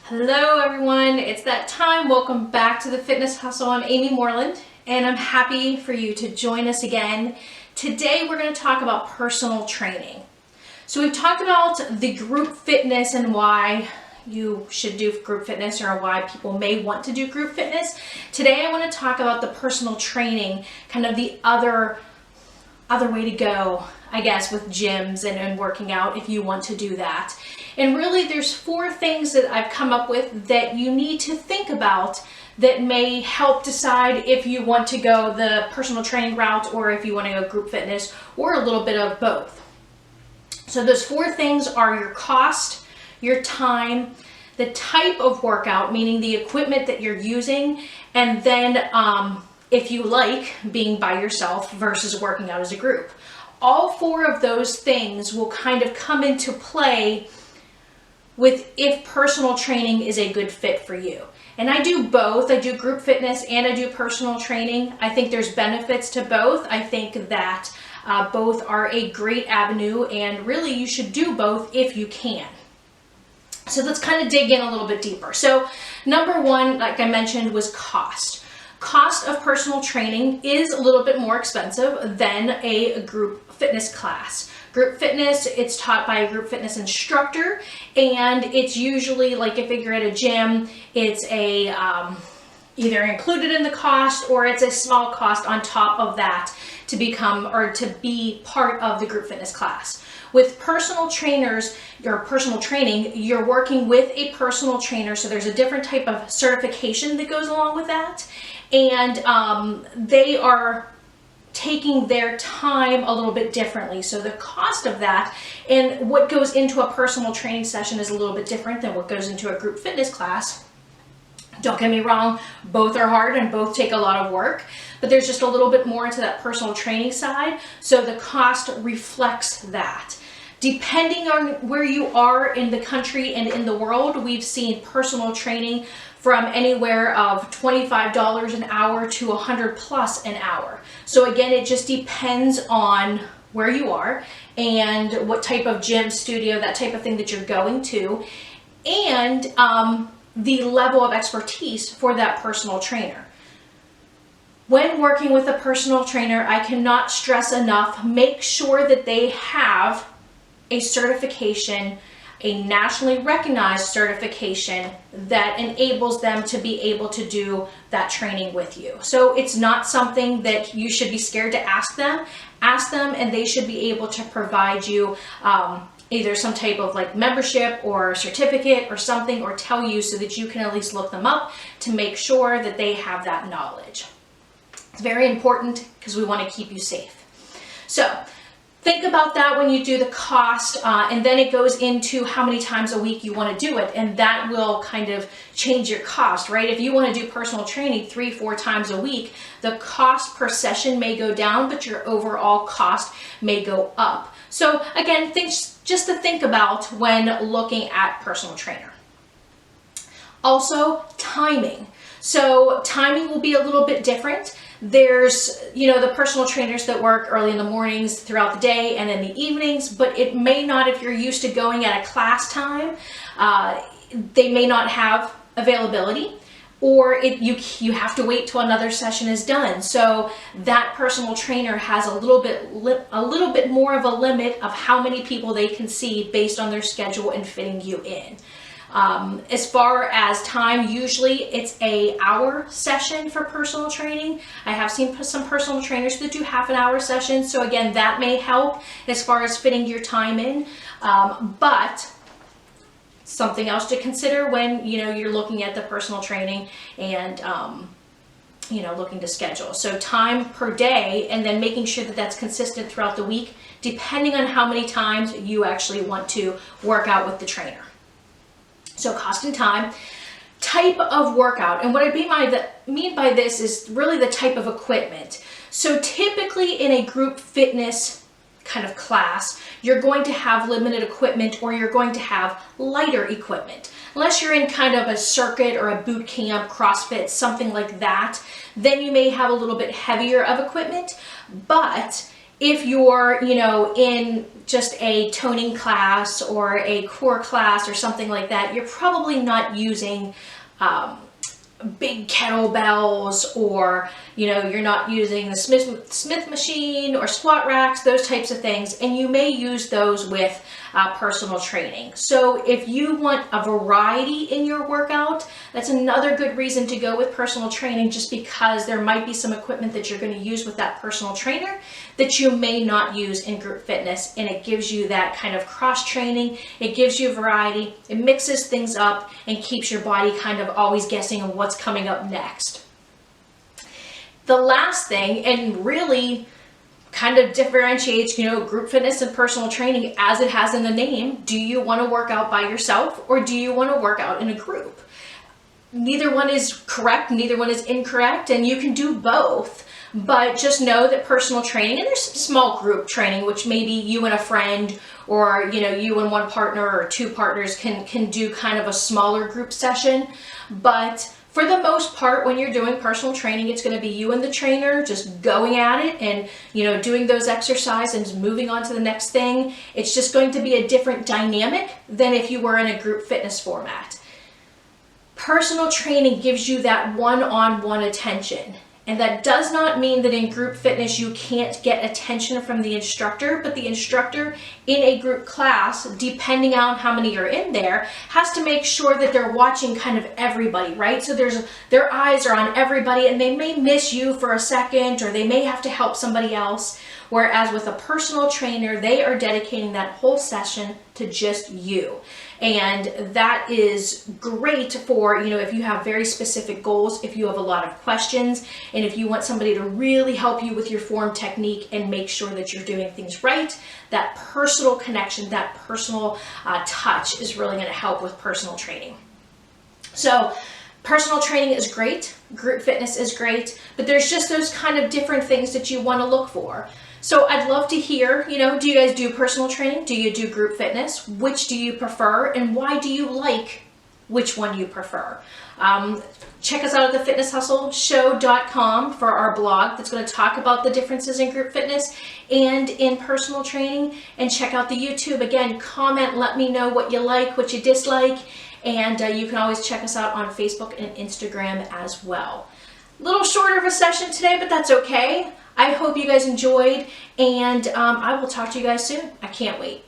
Hello everyone, it's that time. Welcome back to the Fitness Hustle. I'm Amy Moreland and I'm happy for you to join us again. Today we're going to talk about personal training. So we've talked about the group fitness and why you should do group fitness or why people may want to do group fitness. Today I want to talk about the personal training, kind of the other way to go, I guess, with gyms and working out if you want to do that. And really there's 4 things that I've come up with that you need to think about that may help decide if you want to go the personal training route or if you want to go group fitness or a little bit of both. So those 4 things are your cost, your time, the type of workout, meaning the equipment that you're using, and then if you like being by yourself versus working out as a group. All 4 of those things will kind of come into play with if personal training is a good fit for you. And I do both. I do group fitness and I do personal training. I think there's benefits to both. I think that both are a great avenue, and really you should do both if you can. So let's kind of dig in a little bit deeper. So number 1, like I mentioned, was cost. Cost of personal training is a little bit more expensive than a group fitness class. Group fitness, it's taught by a group fitness instructor, and it's usually, like if you're at a gym, it's a either included in the cost or it's a small cost on top of that to become or to be part of the group fitness class. With personal trainers, your personal training, you're working with a personal trainer, so there's a different type of certification that goes along with that, and they are taking their time a little bit differently. So the cost of that and what goes into a personal training session is a little bit different than what goes into a group fitness class. Don't get me wrong, both are hard and both take a lot of work, but there's just a little bit more into that personal training side, so the cost reflects that. Depending on where you are in the country and in the world, we've seen personal training from anywhere of $25 an hour to $100+ an hour. So again, it just depends on where you are and what type of gym, studio, that type of thing that you're going to, and the level of expertise for that personal trainer. When working with a personal trainer, I cannot stress enough, make sure that they have a certification, a nationally recognized certification that enables them to be able to do that training with you. So it's not something that you should be scared to ask them. Ask them and they should be able to provide you either some type of like membership or certificate or something, or tell you so that you can at least look them up to make sure that they have that knowledge. It's very important because we want to keep you safe. So think about that when you do the cost, and then it goes into how many times a week you want to do it, and that will kind of change your cost, right? If you want to do personal training 3-4 times a week, the cost per session may go down, but your overall cost may go up. So again, just to think about when looking at personal trainer. Also, timing. So timing will be a little bit different. There's, the personal trainers that work early in the mornings throughout the day and in the evenings, but it may not, if you're used to going at a class time, they may not have availability, or you have to wait till another session is done. So that personal trainer has a little bit more of a limit of how many people they can see based on their schedule and fitting you in. As far as time, usually it's an hour session for personal training. I have seen some personal trainers that do half-an-hour sessions, so again, that may help as far as fitting your time in, but something else to consider when you're looking at the personal training and looking to schedule. So time per day, and then making sure that that's consistent throughout the week, depending on how many times you actually want to work out with the trainer. So cost and time, type of workout, and what I mean by this is really the type of equipment. So typically in a group fitness kind of class, you're going to have limited equipment, or you're going to have lighter equipment. Unless you're in kind of a circuit or a boot camp, CrossFit, something like that, then you may have a little bit heavier of equipment. But If you're, in just a toning class or a core class or something like that, you're probably not using big kettlebells, or you're not using the Smith machine or squat racks, those types of things, and you may use those with personal training. So if you want a variety in your workout, that's another good reason to go with personal training, just because there might be some equipment that you're going to use with that personal trainer that you may not use in group fitness, and it gives you that kind of cross training. It gives you variety, it mixes things up, and keeps your body kind of always guessing on what's coming up next. The last thing, and really kind of differentiates, group fitness and personal training, as it has in the name. Do you want to work out by yourself, or do you want to work out in a group? Neither one is correct, neither one is incorrect, and you can do both. But just know that personal training, and there's some small group training, which maybe you and a friend, or you and one partner or two partners can do kind of a smaller group session. But for the most part, when you're doing personal training, it's going to be you and the trainer just going at it and, doing those exercises and moving on to the next thing. It's just going to be a different dynamic than if you were in a group fitness format. Personal training gives you that one-on-one attention. And that does not mean that in group fitness you can't get attention from the instructor, but the instructor in a group class, depending on how many are in there, has to make sure that they're watching kind of everybody, right? So their eyes are on everybody, and they may miss you for a second, or they may have to help somebody else. Whereas with a personal trainer, they are dedicating that whole session to just you. And that is great for, if you have very specific goals, if you have a lot of questions, and if you want somebody to really help you with your form technique and make sure that you're doing things right. That personal connection, that personal touch is really going to help with personal training. So personal training is great, group fitness is great, but there's just those kind of different things that you want to look for. So I'd love to hear, do you guys do personal training? Do you do group fitness? Which do you prefer, and why do you like which one you prefer? Check us out at thefitnesshustleshow.com for our blog that's going to talk about the differences in group fitness and in personal training. And check out the YouTube. Again, comment, let me know what you like, what you dislike. And you can always check us out on Facebook and Instagram as well. A little shorter of a session today, but that's okay. I hope you guys enjoyed, and I will talk to you guys soon. I can't wait.